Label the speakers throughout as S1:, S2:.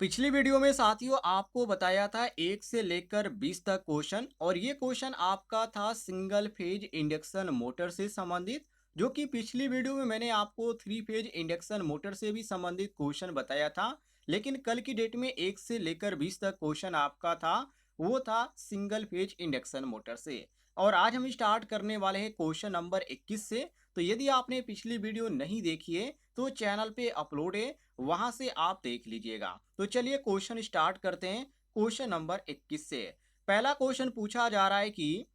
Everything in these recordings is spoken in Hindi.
S1: पिछली वीडियो में साथियों आपको बताया था 1 से लेकर 20 तक क्वेश्चन और ये क्वेश्चन आपका था सिंगल फेज इंडक्शन मोटर से संबंधित। जो कि पिछली वीडियो में मैंने आपको 3 फेज इंडक्शन मोटर से भी संबंधित क्वेश्चन बताया था। लेकिन कल की डेट में 1 से लेकर 20 तक क्वेश्चन आपका था वो था सिंगल फेज इंडक्शन मोटर से। और आज हम स्टार्ट करने वाले हैं क्वेश्चन नंबर 21 से। तो यदि आपने पिछली वीडियो नहीं देखी है तो चैनल पे अपलोड है, वहां से आप देख लीजिएगा। तो चलिए क्वेश्चन स्टार्ट करते हैं क्वेश्चन नंबर 21 से। पहला क्वेश्चन पूछा जा रहा है कि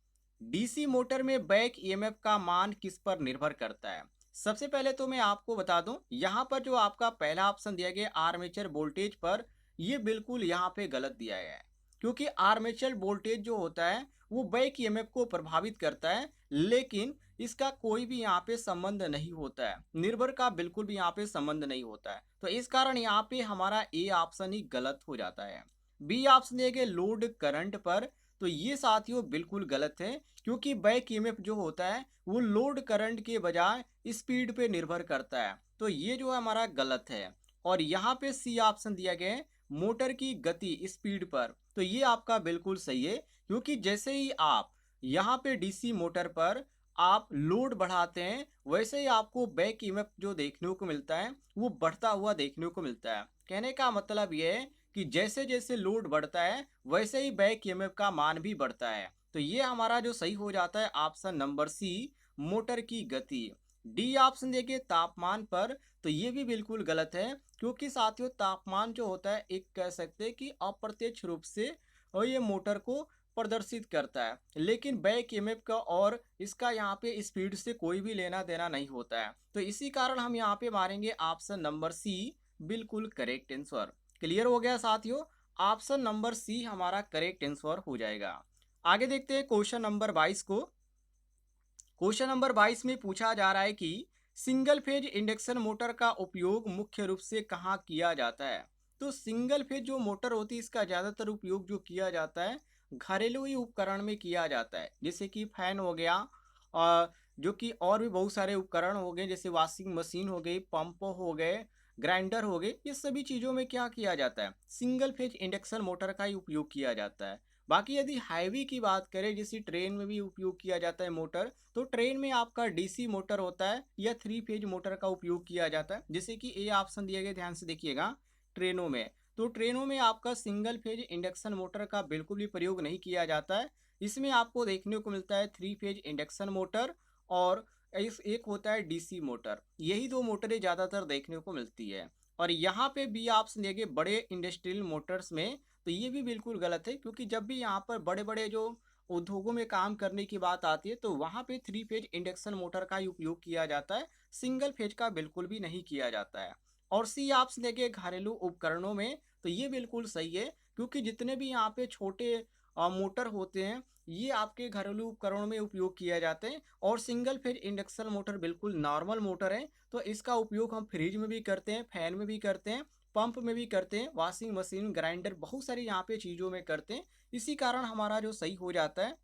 S1: डीसी मोटर में बैक ईएमएफ का मान किस पर निर्भर करता है। सबसे पहले तो मैं आपको बता दूं, यहाँ पर जो आपका पहला ऑप्शन दिया गया आर्मेचर वोल्टेज पर, ये बिल्कुल यहाँ पे गलत दिया गया है। क्योंकि आर्मेचर वोल्टेज जो होता है वो बैक ईएमएफ को प्रभावित करता है, लेकिन इसका कोई भी यहाँ पे संबंध नहीं होता है, निर्भर का बिल्कुल भी यहाँ पे संबंध नहीं होता है। तो इस कारण यहाँ पे हमारा ए ऑप्शन ही गलत हो जाता है। बी ऑप्शन दिए गए लोड करंट पर, तो ये साथियों बिल्कुल गलत है। क्योंकि बैक ईएमएफ जो होता है वो लोड करंट के बजाय स्पीड पे निर्भर करता है, तो ये जो है हमारा गलत है। और यहाँ पे सी ऑप्शन दिया गया है मोटर की गति स्पीड पर, तो ये आपका बिल्कुल सही है। क्योंकि जैसे ही आप यहाँ पे डीसी मोटर पर आप लोड बढ़ाते हैं, वैसे ही आपको बैक ईएमएफ जो देखने को मिलता है वो बढ़ता हुआ देखने को मिलता है। कहने का मतलब ये है कि जैसे जैसे लोड बढ़ता है वैसे ही बैक ईएमएफ का मान भी बढ़ता है। तो ये हमारा जो सही हो जाता है ऑप्शन नंबर सी, मोटर की गति। डी ऑप्शन देखिए तापमान पर, तो ये भी बिल्कुल गलत है। क्योंकि साथियों तापमान जो होता है एक कह सकते हैं कि अप्रत्यक्ष रूप से और ये मोटर को प्रदर्शित करता है, लेकिन बैक ईएमएफ का और इसका यहाँ पे स्पीड से कोई भी लेना देना नहीं होता है। तो इसी कारण हम यहाँ पे मारेंगे ऑप्शन नंबर सी, बिल्कुल करेक्ट आंसर। क्लियर हो गया साथियों, ऑप्शन नंबर सी हमारा करेक्ट आंसर हो जाएगा। आगे देखते हैं क्वेश्चन नंबर 22 को। क्वेश्चन नंबर 22 में पूछा जा रहा है कि सिंगल फेज इंडक्शन मोटर का उपयोग मुख्य रूप से कहाँ किया जाता है। तो सिंगल फेज जो मोटर होती है इसका ज़्यादातर उपयोग जो किया जाता है घरेलू ही उपकरण में किया जाता है, जैसे कि फैन हो गया और जो कि और भी बहुत सारे उपकरण हो गए, जैसे वॉशिंग मशीन हो गई, पंप हो गए, ग्राइंडर हो गए। ये सभी चीज़ों में क्या किया जाता है, सिंगल फेज इंडक्शन मोटर का ही उपयोग किया जाता है। बाकी यदि हैवी की बात करें, जैसे ट्रेन में भी उपयोग किया जाता है मोटर, तो ट्रेन में आपका डीसी मोटर होता है या 3 फेज मोटर का उपयोग किया जाता है। जैसे कि ए ऑप्शन दिया गया, ध्यान से देखिएगा, ट्रेनों में। तो ट्रेनों में आपका सिंगल फेज इंडक्शन मोटर का बिल्कुल भी प्रयोग नहीं किया जाता है। इसमें आपको देखने को मिलता है 3 फेज इंडक्शन मोटर और इस एक होता है डीसी मोटर। यही दो मोटरें ज़्यादातर देखने को मिलती है। और यहाँ पे बी ऑप्शन दिए गए बड़े इंडस्ट्रियल मोटर्स में, तो ये भी बिल्कुल गलत है। क्योंकि जब भी यहाँ पर बड़े बड़े जो उद्योगों में काम करने की बात आती है तो वहाँ पे 3 फेज इंडक्शन मोटर का ही उपयोग किया जाता है, सिंगल फेज का बिल्कुल भी नहीं किया जाता है। और सी ऑप्शन देखिए घरेलू उपकरणों में, तो ये बिल्कुल सही है। क्योंकि जितने भी यहाँ पे छोटे मोटर होते हैं ये आपके घरेलू उपकरणों में उपयोग किया जाते हैं। और सिंगल फेज इंडक्शन मोटर बिल्कुल नॉर्मल मोटर है, तो इसका उपयोग हम फ्रिज में भी करते हैं, फैन में भी करते हैं, पंप में भी करते हैं, वॉशिंग मशीन, ग्राइंडर, बहुत सारी यहाँ पे चीज़ों में करते हैं। इसी कारण हमारा जो सही हो जाता है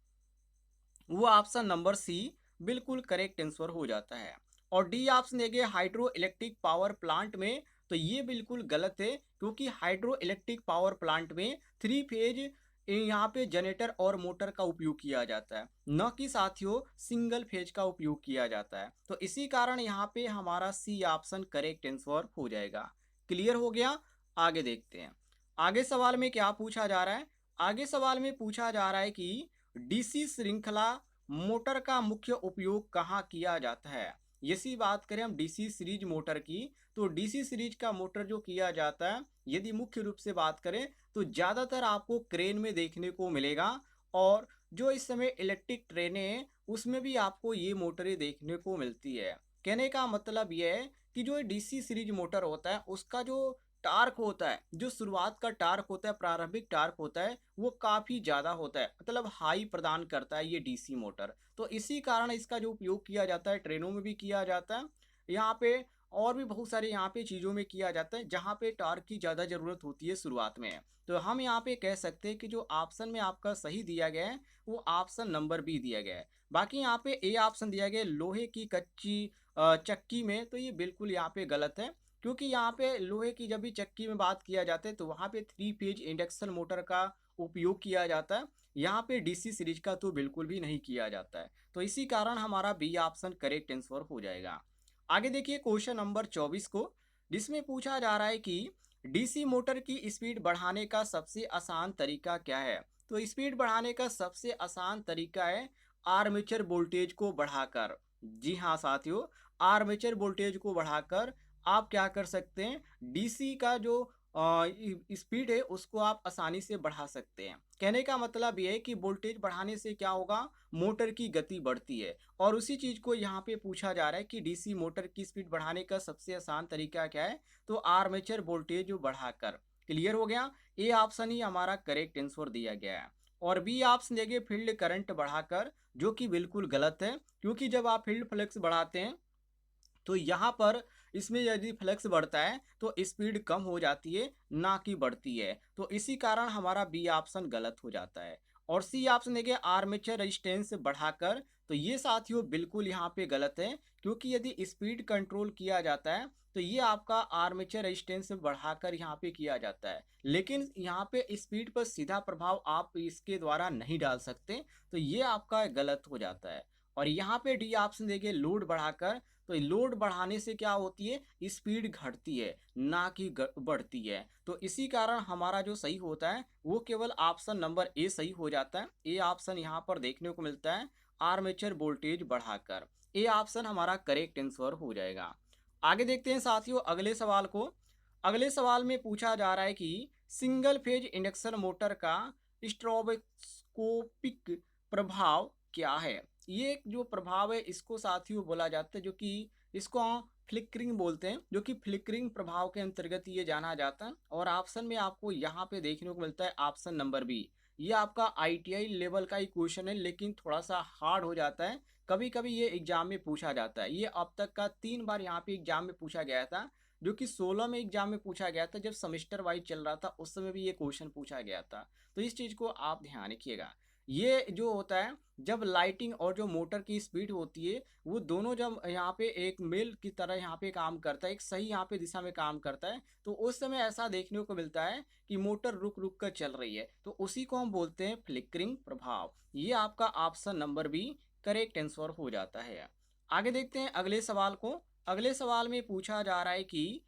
S1: वो ऑप्शन नंबर सी, बिल्कुल करेक्ट आंसर हो जाता है। और डी ऑप्शन देंगे हाइड्रो इलेक्ट्रिक पावर प्लांट में, तो ये बिल्कुल गलत है। क्योंकि हाइड्रो इलेक्ट्रिक पावर प्लांट में 3 फेज यहाँ पे जनरेटर और मोटर का उपयोग किया जाता है, न कि साथियों सिंगल फेज का उपयोग किया जाता है। तो इसी कारण यहाँ पे हमारा सी ऑप्शन करेक्ट आंसर हो जाएगा। क्लियर हो गया। आगे देखते हैं आगे सवाल में क्या पूछा जा रहा है। आगे सवाल में पूछा जा रहा है कि डीसी श्रृंखला मोटर का मुख्य उपयोग कहाँ किया जाता है। यदि बात करें हम डीसी सीरीज मोटर की, तो डीसी सीरीज का मोटर जो किया जाता है, यदि मुख्य रूप से बात करें तो ज़्यादातर आपको क्रेन में देखने को मिलेगा। और जो इस समय इलेक्ट्रिक ट्रेनें हैं उसमें भी आपको ये मोटरें देखने को मिलती है। कहने का मतलब यह है कि जो डीसी सीरीज मोटर होता है उसका जो टार्क होता है, जो शुरुआत का टार्क होता है, प्रारंभिक टार्क होता है, वो काफ़ी ज़्यादा होता है, मतलब हाई प्रदान करता है ये डीसी मोटर। तो इसी कारण इसका जो उपयोग किया जाता है ट्रेनों में भी किया जाता है, यहाँ पे और भी बहुत सारे यहाँ पे चीज़ों में किया जाता है जहाँ पे टार्क की ज़्यादा ज़रूरत होती है शुरुआत में। तो हम यहाँ पे कह सकते हैं कि जो ऑप्शन में आपका सही दिया गया है वो ऑप्शन नंबर बी दिया गया है। बाकी यहाँ पे ए ऑप्शन दिया गया है लोहे की कच्ची चक्की में, तो ये बिल्कुल यहाँ पे गलत है। क्योंकि यहाँ पे लोहे की जब भी चक्की में बात किया जाता है तो वहाँ पे 3 फेज इंडक्शन मोटर का उपयोग किया जाता है। यहाँ पे डीसी सीरीज का तो बिल्कुल भी नहीं किया जाता है। तो इसी कारण हमारा बी ऑप्शन करेक्ट आंसर हो जाएगा। आगे देखिए क्वेश्चन नंबर 24 को, जिसमें पूछा जा रहा है कि डीसी मोटर की स्पीड बढ़ाने का सबसे आसान तरीका क्या है। तो स्पीड बढ़ाने का सबसे आसान तरीका है आर्मेचर वोल्टेज को बढ़ाकर। जी हाँ साथियों, आर्मेचर वोल्टेज को बढ़ाकर आप क्या कर सकते हैं, डीसी का जो स्पीड है उसको आप आसानी से बढ़ा सकते हैं। कहने का मतलब ये है कि वोल्टेज बढ़ाने से क्या होगा, मोटर की गति बढ़ती है। और उसी चीज को यहाँ पे पूछा जा रहा है कि डीसी मोटर की स्पीड बढ़ाने का सबसे आसान तरीका क्या है, तो आर्मेचर वोल्टेज बढ़ाकर। क्लियर हो गया, ए ऑप्शन ही हमारा करेक्ट आंसर दिया गया है। और बी ऑप्शन देंगे फील्ड करंट बढ़ाकर, जो कि बिल्कुल गलत है। क्योंकि जब आप फील्ड फ्लक्स बढ़ाते हैं तो यहाँ पर इसमें यदि फ्लक्स बढ़ता है तो स्पीड कम हो जाती है, ना कि बढ़ती है। तो इसी कारण हमारा बी ऑप्शन गलत हो जाता है। और सी ऑप्शन देखिए आर्मेचर रेजिस्टेंस बढ़ाकर, तो ये साथियों बिल्कुल यहाँ पे गलत है। क्योंकि यदि स्पीड कंट्रोल किया जाता है तो ये आपका आर्मेचर रेजिस्टेंस बढ़ाकर यहाँ पे किया जाता है, लेकिन यहाँ पे स्पीड पर सीधा प्रभाव आप इसके द्वारा नहीं डाल सकते। तो ये आपका गलत हो जाता है। और यहाँ पे डी ऑप्शन देखिए लोड बढ़ाकर, तो लोड बढ़ाने से क्या होती है, स्पीड घटती है, ना कि बढ़ती है। तो इसी कारण हमारा जो सही होता है वो केवल ऑप्शन नंबर ए सही हो जाता है। ए ऑप्शन यहाँ पर देखने को मिलता है, आर्मेचर वोल्टेज बढ़ाकर। ए ऑप्शन हमारा करेक्ट आंसर हो जाएगा। आगे देखते हैं साथियों अगले सवाल को। अगले सवाल में पूछा जा रहा है कि सिंगल फेज इंडक्शन मोटर का स्ट्रोबोस्कोपिक प्रभाव क्या है। ये जो प्रभाव है इसको साथियों बोला जाता है, जो कि इसको हम फ्लिकरिंग बोलते हैं, जो कि फ्लिकरिंग प्रभाव के अंतर्गत ये जाना जाता है। और ऑप्शन में आपको यहाँ पे देखने को मिलता है ऑप्शन नंबर बी। ये आपका आईटीआई लेवल का ही क्वेश्चन है, लेकिन थोड़ा सा हार्ड हो जाता है। कभी कभी ये एग्जाम में पूछा जाता है। ये अब तक का 3 बार यहाँ पे एग्जाम में पूछा गया था, जो कि 16 में एग्जाम में पूछा गया था, जब सेमेस्टर वाइज चल रहा था उस समय भी ये क्वेश्चन पूछा गया था। तो इस चीज को आप ध्यान रखिएगा। ये जो होता है, जब लाइटिंग और जो मोटर की स्पीड होती है वो दोनों जब यहाँ पे एक मेल की तरह यहाँ पे काम करता है, एक सही यहाँ पे दिशा में काम करता है, तो उस समय ऐसा देखने को मिलता है कि मोटर रुक रुक कर चल रही है। तो उसी को हम बोलते हैं फ्लिकरिंग प्रभाव। ये आपका option number B correct answer हो जाता है। आगे देखते हैं अगले सवाल को। अगले सवाल में पूछा जा रहा है कि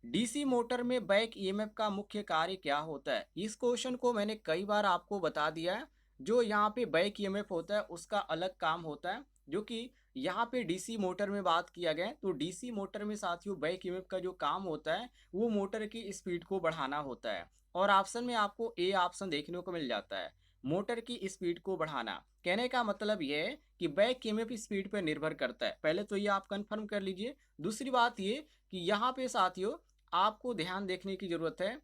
S1: डीसी मोटर में बैक ईएमएफ का मुख्य कार्य क्या होता है। इस क्वेश्चन को मैंने कई बार आपको बता दिया है। जो यहाँ पे बैक ईएमएफ होता है उसका अलग काम होता है, जो कि यहाँ पे डीसी मोटर में बात किया गया है। तो डीसी मोटर में साथियों बैक ईएमएफ का जो काम होता है वो मोटर की स्पीड को बढ़ाना होता है। और ऑप्शन में आपको ए ऑप्शन देखने को मिल जाता है, मोटर की स्पीड को बढ़ाना। कहने का मतलब ये है कि बैक ईएमएफ स्पीड पर निर्भर करता है। पहले तो ये आप कंफर्म कर लीजिए। दूसरी बात ये कि यहाँ पे साथियों आपको ध्यान देखने की जरूरत है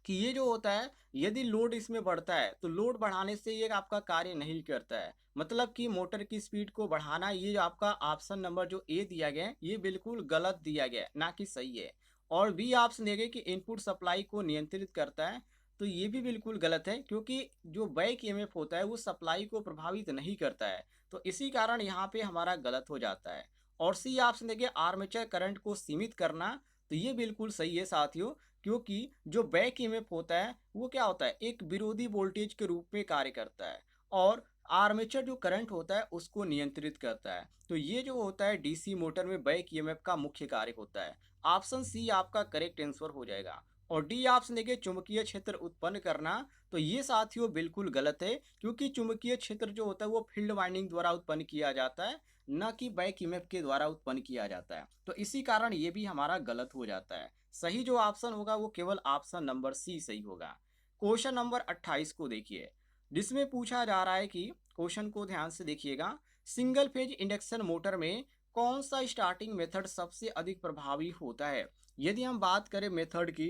S1: कि ये जो होता है, यदि लोड इसमें बढ़ता है तो लोड बढ़ाने से ये आपका कार्य नहीं करता है। मतलब कि मोटर की स्पीड को बढ़ाना, ये जो आपका ऑप्शन नंबर जो ए दिया गया है ये बिल्कुल गलत दिया गया है, ना कि सही है। और बी ऑप्शन दिया गया कि इनपुट सप्लाई को नियंत्रित करता है, तो ये भी बिल्कुल गलत है। क्योंकि जो बैक ईएमएफ होता है वो सप्लाई को प्रभावित नहीं करता है। तो इसी कारण यहाँ पे हमारा गलत हो जाता है। और सी ऑप्शन देखिए आर्मेचर करंट को सीमित करना, तो ये बिल्कुल सही है साथियों। क्योंकि जो बैक ईएमएफ होता है वो क्या होता है, एक विरोधी वोल्टेज के रूप में कार्य करता है। और आर्मेचर जो करंट होता है उसको नियंत्रित करता है। तो ये जो होता है डीसी मोटर में बैक ईएमएफ का मुख्य कार्य होता है। ऑप्शन सी आपका करेक्ट आंसर हो जाएगा। और डी ऑप्शन देखिए चुंबकीय क्षेत्र उत्पन्न करना, तो ये साथियों बिल्कुल गलत है। क्योंकि चुंबकीय क्षेत्र जो होता है वो फील्ड वाइंडिंग द्वारा उत्पन्न किया जाता है, न कि बैक ईएमएफ के द्वारा उत्पन्न किया जाता है। तो इसी कारण ये भी हमारा गलत हो जाता है। सही जो ऑप्शन होगा वो केवल ऑप्शन नंबर सी सही होगा। क्वेश्चन नंबर 28 को देखिए, जिसमें पूछा जा रहा है कि, क्वेश्चन को ध्यान से देखिएगा, सिंगल फेज इंडक्शन मोटर में कौन सा स्टार्टिंग मेथड सबसे अधिक प्रभावी होता है। यदि हम बात करें मेथड की,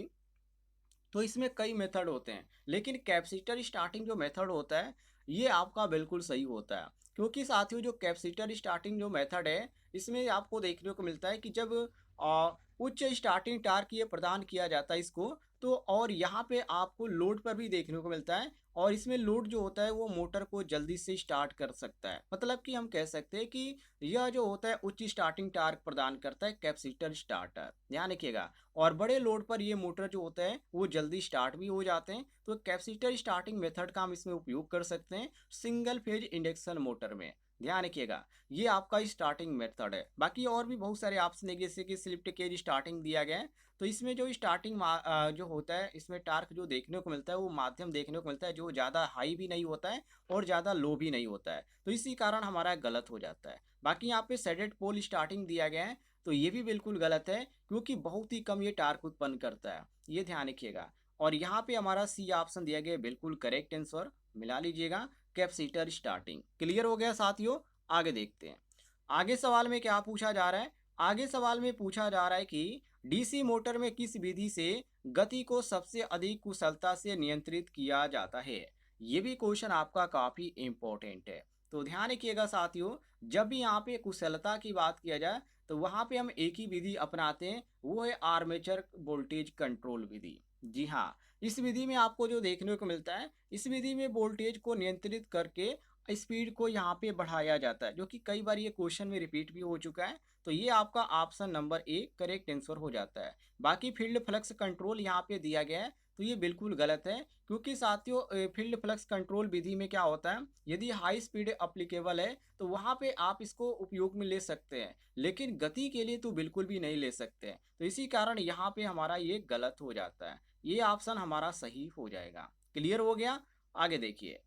S1: तो इसमें कई मेथड होते हैं, लेकिन कैपेसिटर स्टार्टिंग जो मेथड होता है ये आपका बिल्कुल सही होता है। क्योंकि साथियों जो कैपेसिटर स्टार्टिंग जो मेथड है इसमें आपको देखने को मिलता है कि जब उच्च स्टार्टिंग टार्क ये प्रदान किया जाता है इसको, तो और यहाँ पे आपको लोड पर भी देखने को मिलता है, और इसमें लोड जो होता है वो मोटर को जल्दी से स्टार्ट कर सकता है। मतलब कि हम कह सकते हैं कि यह जो होता है उच्च स्टार्टिंग टार्क प्रदान करता है कैपेसिटर स्टार्टर, ध्यान रखिएगा। और बड़े लोड पर ये मोटर जो होता है वो जल्दी स्टार्ट भी हो जाते हैं। तो कैपेसिटर स्टार्टिंग मेथड का हम इसमें उपयोग कर सकते हैं सिंगल फेज इंडक्शन मोटर में, ध्यान रखिएगा। ये आपका स्टार्टिंग मेथड है। बाकी और भी बहुत सारे ऑप्शन है, जैसे कि स्लिप केज स्टार्टिंग दिया गया है। तो इसमें जो स्टार्टिंग जो होता है इसमें टार्क जो देखने को मिलता है वो माध्यम देखने को मिलता है, जो ज़्यादा हाई भी नहीं होता है और ज़्यादा लो भी नहीं होता है। तो इसी कारण हमारा गलत हो जाता है। बाकी यहाँ पे सेडेड पोल स्टार्टिंग दिया गया है, तो ये भी बिल्कुल गलत है, क्योंकि बहुत ही कम ये टार्क उत्पन्न करता है, ये ध्यान रखिएगा। और यहाँ पे हमारा सी ऑप्शन दिया गया है, बिल्कुल करेक्ट आंसर मिला लीजिएगा, कैपेसिटर स्टार्टिंग। क्लियर हो गया साथियों, आगे देखते हैं। आगे सवाल में क्या पूछा जा रहा है। आगे सवाल में पूछा जा रहा है कि डीसी मोटर में किस विधि से गति को सबसे अधिक कुशलता से नियंत्रित किया जाता है। ये भी क्वेश्चन आपका काफी इंपॉर्टेंट है। तो ध्यान रखिएगा साथियों, जब भी यहाँ पे कुशलता की बात किया जाए तो वहां पे हम एक ही विधि अपनाते हैं, वो है आर्मेचर वोल्टेज कंट्रोल विधि। जी हाँ, इस विधि में आपको जो देखने को मिलता है, इस विधि में वोल्टेज को नियंत्रित करके स्पीड को यहाँ पे बढ़ाया जाता है, जो कि कई बार ये क्वेश्चन में रिपीट भी हो चुका है। तो ये आपका option number A correct answer हो जाता है। बाकी फील्ड फ्लक्स कंट्रोल यहाँ पे दिया गया है, तो ये बिल्कुल गलत है, क्योंकि साथियों फील्ड फ्लक्स कंट्रोल विधि में क्या होता है, यदि हाई स्पीड अप्लीकेबल है तो वहाँ पे आप इसको उपयोग में ले सकते हैं, लेकिन गति के लिए तो बिल्कुल भी नहीं ले सकते हैं। तो इसी कारण यहाँ पे हमारा ये गलत हो जाता है, ये ऑप्शन हमारा सही हो जाएगा। क्लियर हो गया, आगे देखिए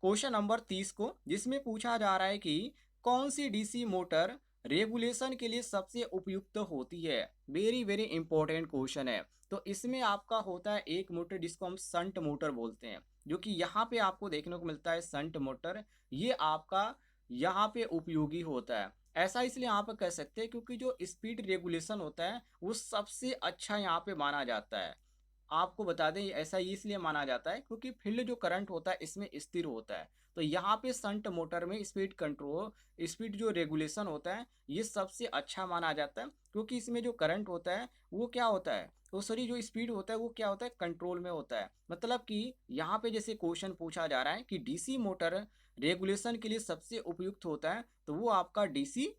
S1: क्वेश्चन नंबर 30 को, जिसमें पूछा जा रहा है कि कौन सी डीसी मोटर रेगुलेशन के लिए सबसे उपयुक्त होती है। वेरी वेरी इंपॉर्टेंट क्वेश्चन है। तो इसमें आपका होता है एक मोटर जिसको हम संट मोटर बोलते हैं, जो कि यहाँ पे आपको देखने को मिलता है संट मोटर। ये आपका यहाँ पे उपयोगी होता है। ऐसा इसलिए यहाँ पे कह सकते हैं क्योंकि जो स्पीड रेगुलेशन होता है वो सबसे अच्छा यहाँ पे माना जाता है। आपको बता दें ऐसा इसलिए माना जाता है क्योंकि फील्ड जो करंट होता है इसमें स्थिर होता है। तो यहाँ पे संट मोटर में स्पीड कंट्रोल, स्पीड जो रेगुलेशन होता है ये सबसे अच्छा माना जाता है, क्योंकि इसमें जो करंट होता है वो क्या होता है, वो सॉरी जो स्पीड होता है वो क्या होता है, कंट्रोल में होता है। मतलब कि यहाँ पे जैसे क्वेश्चन पूछा जा रहा है कि डीसी मोटर रेगुलेशन के लिए सबसे उपयुक्त होता है, तो वो आपका डीसी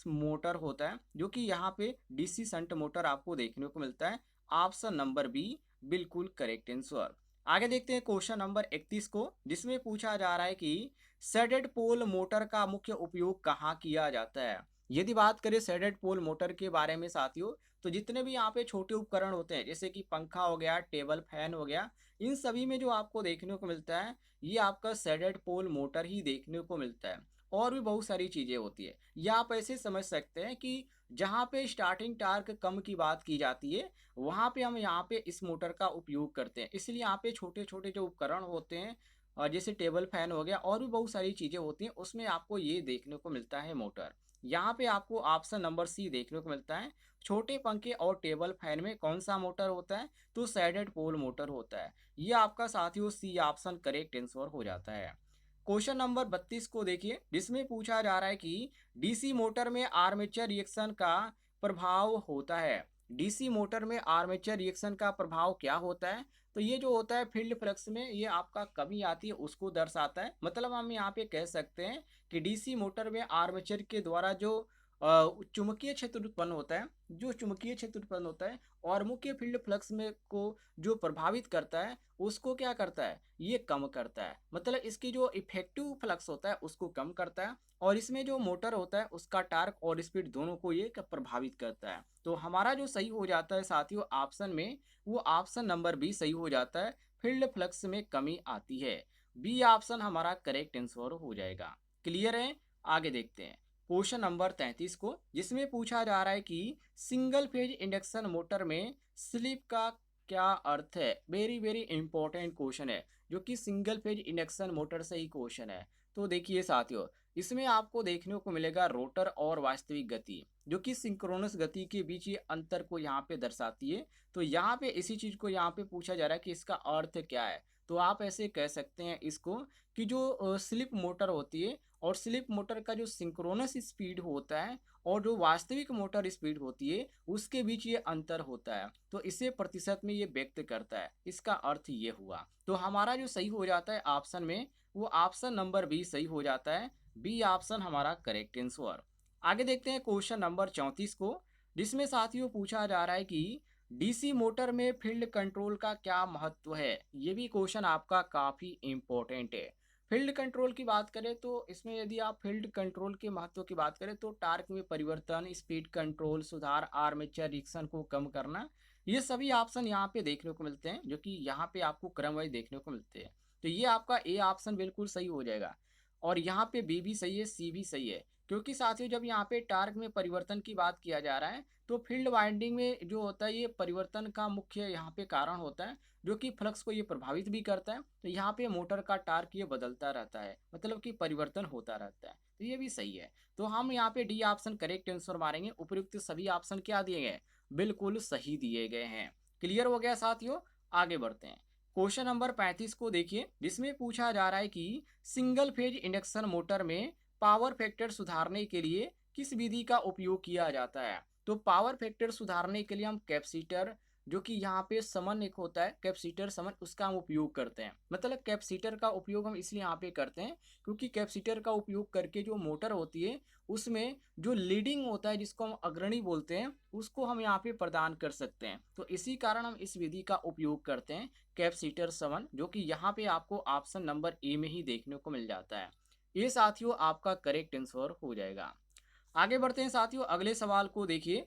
S1: मोटर होता है, जो कि यहाँ पे डीसी संट मोटर आपको देखने को मिलता है। ऑप्शन नंबर बी बिल्कुल करेक्ट आंसर। आगे देखते हैं क्वेश्चन नंबर 31 को, जिसमें पूछा जा रहा है कि सेडेड पोल मोटर का मुख्य उपयोग कहाँ किया जाता है। यदि बात करें सेडेड पोल मोटर के बारे में साथियों, तो जितने भी यहाँ पे छोटे उपकरण होते हैं जैसे कि पंखा हो गया, टेबल फैन हो गया, इन सभी में जो आपको देखने को मिलता है ये आपका सेडेड पोल मोटर ही देखने को मिलता है। और भी बहुत सारी चीजें होती है, या आप ऐसे समझ सकते हैं कि जहाँ पे स्टार्टिंग टार्क कम की बात की जाती है वहाँ पे हम यहाँ पे इस मोटर का उपयोग करते हैं। इसलिए यहाँ पे छोटे छोटे जो उपकरण होते हैं जैसे टेबल फैन हो गया और भी बहुत सारी चीज़ें होती हैं, उसमें आपको ये देखने को मिलता है मोटर। यहाँ पे आपको ऑप्शन नंबर सी देखने को मिलता है। छोटे पंखे और टेबल फैन में कौन सा मोटर होता है, तो सैडेड पोल मोटर होता है। ये आपका साथियों सी ऑप्शन करेक्ट आंसर हो जाता है। क्वेश्चन नंबर 32 को देखिए, जिसमें पूछा जा रहा है कि डीसी मोटर में आर्मेचर रिएक्शन का प्रभाव होता है। डीसी मोटर में आर्मेचर रिएक्शन का प्रभाव क्या होता है, तो ये जो होता है फील्ड फ्लक्स में ये आपका कमी आती है उसको दर्शाता है। मतलब हम यहाँ पे कह सकते हैं कि डीसी मोटर में आर्मेचर के द्वारा जो चुंबकीय क्षेत्र उत्पन्न होता है, जो चुंबकीय क्षेत्र उत्पन्न होता है और मुख्य फील्ड फ्लक्स में को जो प्रभावित करता है उसको क्या करता है, ये कम करता है। मतलब इसकी जो इफेक्टिव फ्लक्स होता है उसको कम करता है, और इसमें जो मोटर होता है उसका टार्क और स्पीड दोनों को ये प्रभावित करता है। तो हमारा जो सही हो जाता है साथियों ऑप्शन में, वो ऑप्शन नंबर बी सही हो जाता है, फील्ड फ्लक्स में कमी आती है। बी ऑप्शन हमारा करेक्ट आंसर हो जाएगा। क्लियर है, आगे देखते हैं क्वेश्चन नंबर 33 को, जिसमें पूछा जा रहा है कि सिंगल फेज इंडक्शन मोटर में स्लिप का क्या अर्थ है। वेरी वेरी इंपॉर्टेंट क्वेश्चन है, जो कि सिंगल फेज इंडक्शन मोटर से ही क्वेश्चन है। तो देखिए साथियों, इसमें आपको देखने को मिलेगा रोटर और वास्तविक गति, जो कि सिंक्रोनस गति के बीच ये अंतर को यहाँ पे दर्शाती है। तो यहाँ पे इसी चीज़ को यहाँ पे पूछा जा रहा है कि इसका अर्थ क्या है। तो आप ऐसे कह सकते हैं इसको कि जो स्लिप मोटर होती है और स्लिप मोटर का जो सिंक्रोनस स्पीड होता है और जो वास्तविक मोटर स्पीड होती है उसके बीच ये अंतर होता है। तो इसे प्रतिशत में ये व्यक्त करता है। इसका अर्थ ये हुआ। तो हमारा जो सही हो जाता है ऑप्शन में, वो ऑप्शन नंबर बी सही हो जाता है। बी ऑप्शन हमारा करेक्ट आंसर। आगे देखते हैं क्वेश्चन नंबर 34 को, जिसमें साथियों पूछा जा रहा है कि डीसी मोटर में फील्ड कंट्रोल का क्या महत्व है। ये भी क्वेश्चन आपका काफ़ी इंपॉर्टेंट है। फील्ड कंट्रोल की बात करें तो इसमें यदि आप फील्ड कंट्रोल के महत्व की बात करें तो टार्क में परिवर्तन, स्पीड कंट्रोल, सुधार, आर्मेचर रिएक्शन को कम करना, ये सभी ऑप्शन यहाँ पे देखने को मिलते हैं, जो कि यहाँ पे आपको क्रम वाइज देखने को मिलते हैं। तो ये आपका ए ऑप्शन बिल्कुल सही हो जाएगा। और यहाँ पे बी भी सही है, सी भी सही है। क्योंकि साथियों जब यहाँ पे टार्क में परिवर्तन की बात किया जा रहा है तो फील्ड वाइंडिंग में जो होता है ये परिवर्तन का मुख्य यहाँ पे कारण होता है, जो कि फ्लक्स को ये प्रभावित भी करता है। तो यहाँ पे मोटर का टार्क ये बदलता रहता है, मतलब कि परिवर्तन होता रहता है। तो ये भी सही है। तो हम यहाँ पे डी ऑप्शन करेक्ट आंसर मारेंगे। उपयुक्त सभी ऑप्शन क्या दिए गए, बिल्कुल सही दिए गए हैं। क्लियर हो गया साथियों। आगे बढ़ते हैं। क्वेश्चन नंबर 35 को देखिए, जिसमें पूछा जा रहा है कि सिंगल फेज इंडक्शन मोटर में पावर फैक्टर सुधारने के लिए किस विधि का उपयोग किया जाता है। तो पावर फैक्टर सुधारने के लिए हम कैपेसिटर, जो कि यहाँ पे समन एक होता है कैपेसिटर समन, उसका हम उपयोग करते हैं। मतलब कैपेसिटर का उपयोग हम इसलिए यहाँ पे करते हैं क्योंकि कैपेसिटर का उपयोग करके जो मोटर होती है उसमें जो लीडिंग होता है, जिसको हम अग्रणी बोलते हैं, उसको हम यहाँ पे प्रदान कर सकते हैं। तो इसी कारण हम इस विधि का उपयोग करते हैं, कैपेसिटर समन, जो कि यहाँ पे आपको ऑप्शन नंबर ए में ही देखने को मिल जाता है। ये साथियों आपका करेक्ट आंसर हो जाएगा। आगे बढ़ते हैं साथियों, अगले सवाल को देखिए।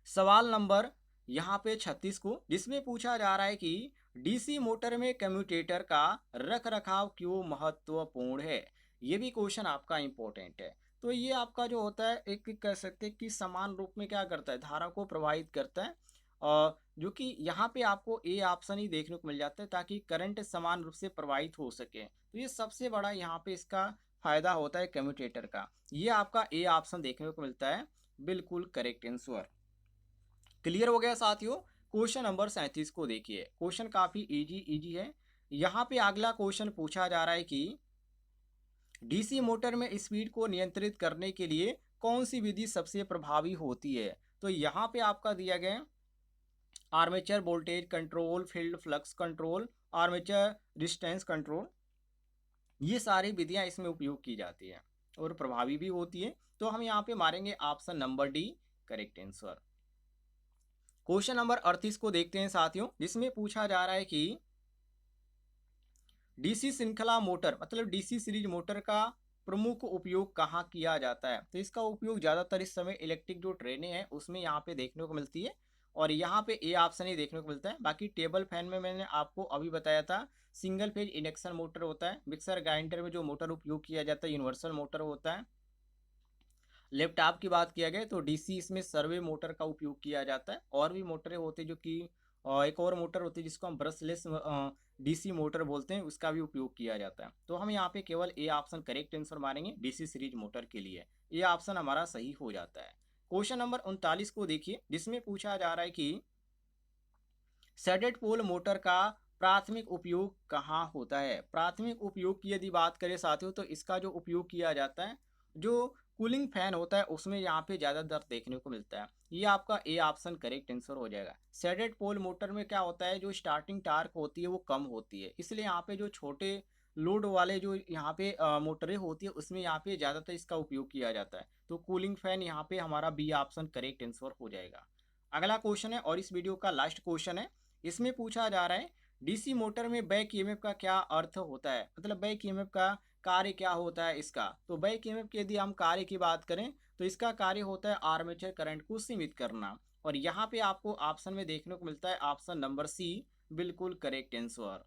S1: सवाल नंबर यहाँ पे 36 को, जिसमें पूछा जा रहा है कि डीसी मोटर में कम्यूटेटर का रख रखाव क्यों महत्वपूर्ण है। ये भी क्वेश्चन आपका इंपॉर्टेंट है। तो ये आपका जो होता है एक कह सकते हैं कि समान रूप में क्या करता है, धारा को प्रवाहित करता है। और जो कि यहाँ पे आपको ए ऑप्शन ही देखने को मिल जाता है ताकि करंट समान रूप से प्रवाहित हो सके। तो ये सबसे बड़ा यहाँ पे इसका फायदा होता है कम्यूटेटर का। ये आपका ए ऑप्शन देखने को मिलता है, बिल्कुल करेक्ट आंसर। क्लियर हो गया साथियों। क्वेश्चन नंबर 37 को देखिए। क्वेश्चन काफी इजी है। यहाँ पे अगला क्वेश्चन पूछा जा रहा है कि डीसी मोटर में स्पीड को नियंत्रित करने के लिए कौन सी विधि सबसे प्रभावी होती है। तो यहाँ पे आपका दिया गया armature voltage control, field flux control, armature distance control, ये सारी विधियां इसमें उपयोग की जाती है और प्रभावी भी होती है। तो हम यहाँ पे मारेंगे option number D, correct answer. Question number 38 को देखते हैं साथियों, जिसमें पूछा जा रहा है कि डीसी श्रृंखला मोटर मतलब डीसी सीरीज मोटर का प्रमुख उपयोग कहाँ किया जाता है। तो इसका उपयोग ज़्यादातर इस समय इलेक्ट्रिक जो ट्रेनें हैं उसमें यहाँ पे देखने को मिलती है और यहाँ पे ए ऑप्शन ही देखने को मिलता है। बाकी टेबल फैन में मैंने आपको अभी बताया था सिंगल फेज इंडक्शन मोटर होता है। मिक्सर ग्राइंडर में जो मोटर उपयोग किया जाता है यूनिवर्सल मोटर होता है। लैपटॉप की बात किया गया तो डीसी इसमें सर्वे मोटर का उपयोग किया जाता है। और भी मोटरें होती है जो कि एक और मोटर होती है जिसको हम ब्रशलेस डीसी मोटर बोलते हैं, उसका भी उपयोग किया जाता है। तो हम यहाँ पे केवल ए ऑप्शन करेक्ट आंसर मारेंगे डीसी सीरीज मोटर के लिए। ये ऑप्शन हमारा सही हो जाता है। क्वेश्चन नंबर 39 को देखिए, जिसमें पूछा जा रहा है कि शेडेड पोल मोटर का प्राथमिक उपयोग कहाँ होता है। प्राथमिक उपयोग की यदि बात करें साथियों तो इसका जो उपयोग किया जाता है जो कूलिंग फैन होता है उसमें यहाँ पे ज़्यादातर देखने को मिलता है। ये आपका ए ऑप्शन करेक्ट आंसर हो जाएगा। शेडेड पोल मोटर में क्या होता है, जो स्टार्टिंग टार्क होती है वो कम होती है, इसलिए यहाँ पे जो छोटे लोड वाले जो यहाँ पे मोटरें होती है उसमें यहाँ पे ज़्यादातर इसका उपयोग किया जाता है। तो कूलिंग फैन यहाँ पे हमारा बी ऑप्शन करेक्ट आंसर हो जाएगा। अगला क्वेश्चन है और इस वीडियो का लास्ट क्वेश्चन है। इसमें पूछा जा रहा है डीसी मोटर में बैक ईएमएफ का क्या अर्थ होता है, मतलब बैक ईएमएफ का कार्य क्या होता है इसका। तो बैक ईएमएफ की यदि हम कार्य की बात करें तो इसका कार्य होता है आर्मेचर करंट को सीमित करना। और यहाँ पे आपको ऑप्शन में देखने को मिलता है ऑप्शन नंबर सी, बिल्कुल करेक्ट आंसर।